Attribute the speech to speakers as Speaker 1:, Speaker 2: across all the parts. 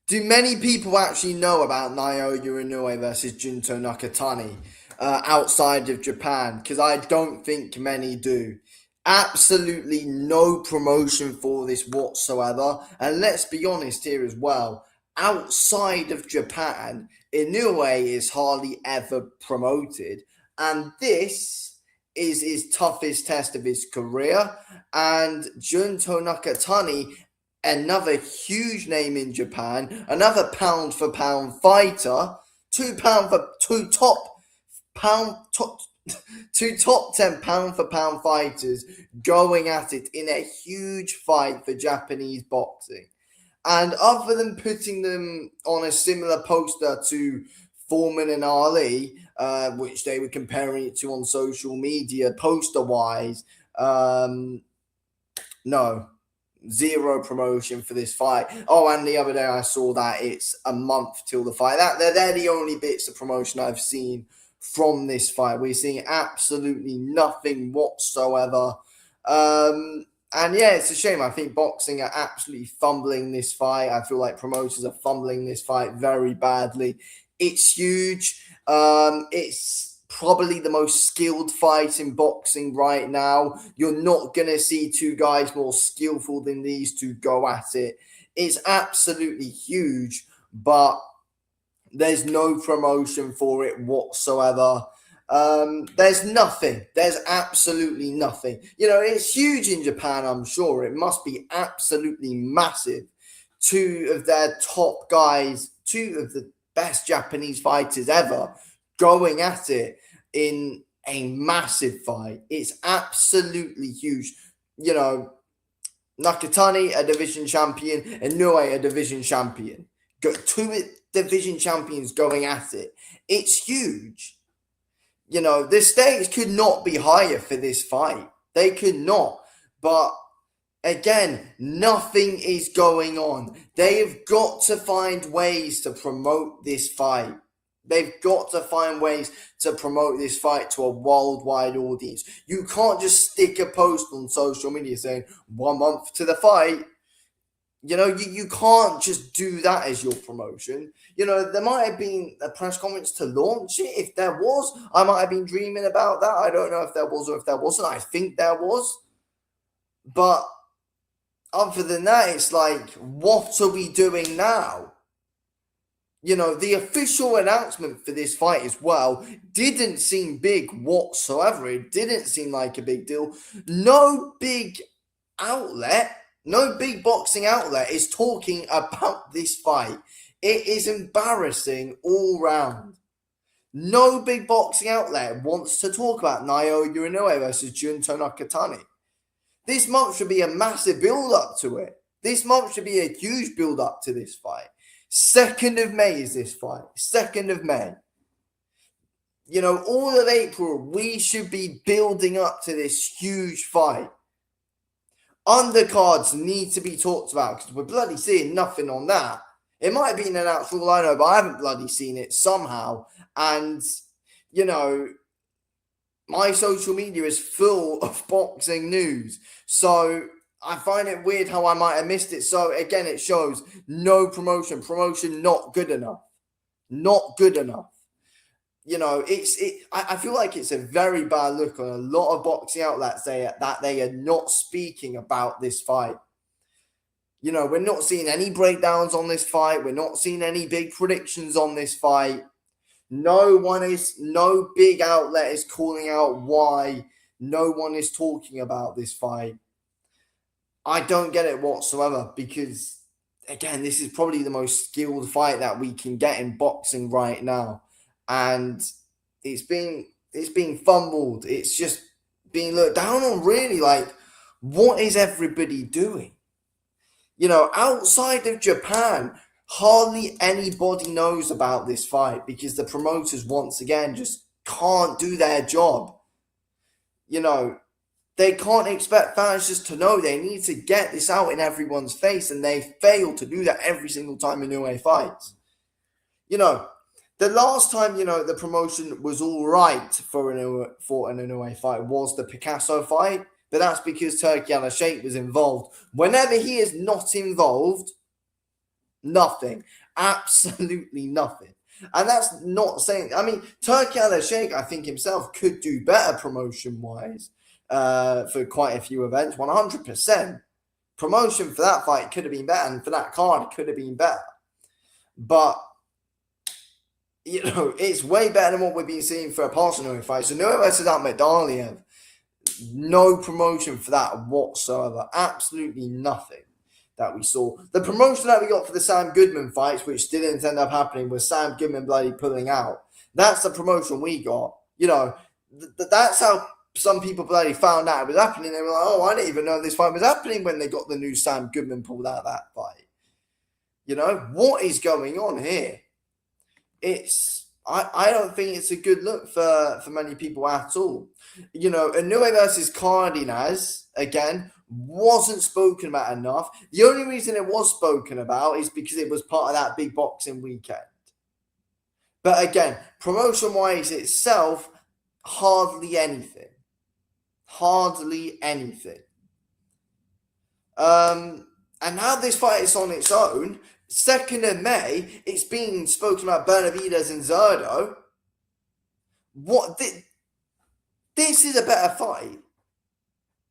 Speaker 1: Do many people actually know about Naoya Inoue versus Junto Nakatani outside of Japan? Because I don't think many do. Absolutely no promotion for this whatsoever. And let's be honest here as well. Outside of Japan, Inoue is hardly ever promoted. And this is his toughest test of his career. And Junto Nakatani, another huge name in Japan, another pound for pound fighter, two pound top two top 10 pound for pound fighters going at it in a huge fight for Japanese boxing. And other than putting them on a similar poster to Foreman and Ali, which they were comparing it to on social media poster wise, no, zero promotion for this fight. Oh, and the other day I saw that it's a month till the fight. They're the only bits of promotion I've seen from this fight. We're seeing absolutely nothing whatsoever. And yeah, it's a shame. I think boxing are absolutely fumbling this fight. I feel like promoters are fumbling this fight very badly. It's huge. It's probably the most skilled fight in boxing right now. You're not going to see two guys more skillful than these two go at it. It's absolutely huge, but there's no promotion for it whatsoever. There's nothing. There's absolutely nothing. It's huge in Japan, I'm sure. It must be absolutely massive. Two of their top guys, two of the best Japanese fighters ever, going at it in a massive fight. It's absolutely huge. Nakatani, a division champion, and Inoue, a division champion. Two division champions going at it. It's huge. The stakes could not be higher for this fight. They could not. But again, nothing is going on. They have got to find ways to promote this fight. They've got to find ways to promote this fight to a worldwide audience. You can't just stick a post on social media saying 1 month to the fight. You can't just do that as your promotion. There might have been a press conference to launch it. If there was, I might have been dreaming about that. I don't know if there was or if there wasn't. I think there was. But other than that, it's like, what are we doing now? The official announcement for this fight as well didn't seem big whatsoever. It didn't seem like a big deal. No big boxing outlet is talking about this fight. It is embarrassing all round. No big boxing outlet wants to talk about Naoya Inoue versus Junto Nakatani. This month should be a massive build-up to it. This month should be a huge build-up to this fight. 2nd of May is this fight. 2nd of May. All of April, we should be building up to this huge fight. Undercards need to be talked about because we're bloody seeing nothing on that. It might have been announced for all I know, but I haven't bloody seen it somehow. And, my social media is full of boxing news. So I find it weird how I might have missed it. So again, it shows no promotion. Promotion not good enough. Not good enough. I feel like it's a very bad look on a lot of boxing outlets that they are not speaking about this fight. We're not seeing any breakdowns on this fight. We're not seeing any big predictions on this fight. No big outlet is calling out why no one is talking about this fight. I don't get it whatsoever because, again, this is probably the most skilled fight that we can get in boxing right now. And it's being fumbled. It's just being looked down on, really. Like, what is everybody doing? Outside of Japan, hardly anybody knows about this fight because the promoters, once again, just can't do their job. They can't expect fans just to know. They need to get this out in everyone's face, and they fail to do that every single time Inoue fights. The last time, the promotion was all right for an Inoue fight was the Picasso fight, but that's because Turki Al-Sheikh was involved. Whenever he is not involved, Nothing. Absolutely nothing. And that's not saying, I mean, Turki Al-Sheikh, I think himself could do better promotion wise for quite a few events. 100%. Promotion for that fight could have been better, and for that card could have been better. But, you know, it's way better than what we've been seeing for a Parson fight. So, Inoue versus Akhmadaliev, no promotion for that whatsoever. Absolutely nothing that we saw. The promotion that we got for the Sam Goodman fights, which didn't end up happening, was Sam Goodman bloody pulling out. That's the promotion we got. You know, that's how some people bloody found out it was happening. They were like, oh, I didn't even know this fight was happening when they got the news Sam Goodman pulled out that fight. You know, what is going on here? I don't think it's a good look for many people at all. You know, Inoue versus Cardenas, again, wasn't spoken about enough. The only reason it was spoken about is because it was part of that big boxing weekend. But again, promotion-wise itself, hardly anything. Hardly anything. And now this fight is on its own. 2nd of May, it's being spoken about Benavidez and Zerdo. This is a better fight,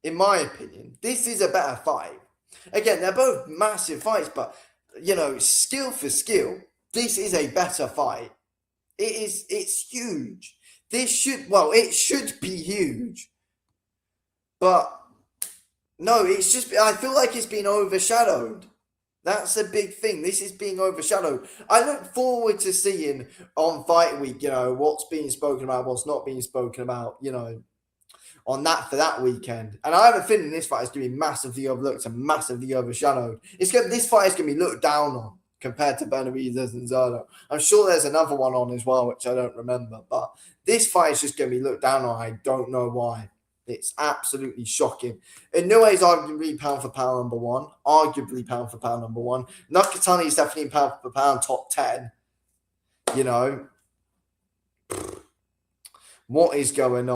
Speaker 1: in my opinion. This is a better fight. Again, they're both massive fights, but, you know, skill for skill, this is a better fight. It's huge. It should be huge. But, no, it's just, I feel like it's been overshadowed. That's a big thing. This is being overshadowed. I look forward to seeing on Fight Week, you know, what's being spoken about, what's not being spoken about, you know, on that for that weekend. And I have a feeling this fight is going to be massively overlooked and massively overshadowed. This fight is going to be looked down on compared to Benavidez and Zerdo. I'm sure there's another one on as well, which I don't remember. But this fight is just going to be looked down on. I don't know why. It's absolutely shocking. Inoue is arguably pound for pound number one. Nakatani is definitely pound for pound top 10. You know, what is going on?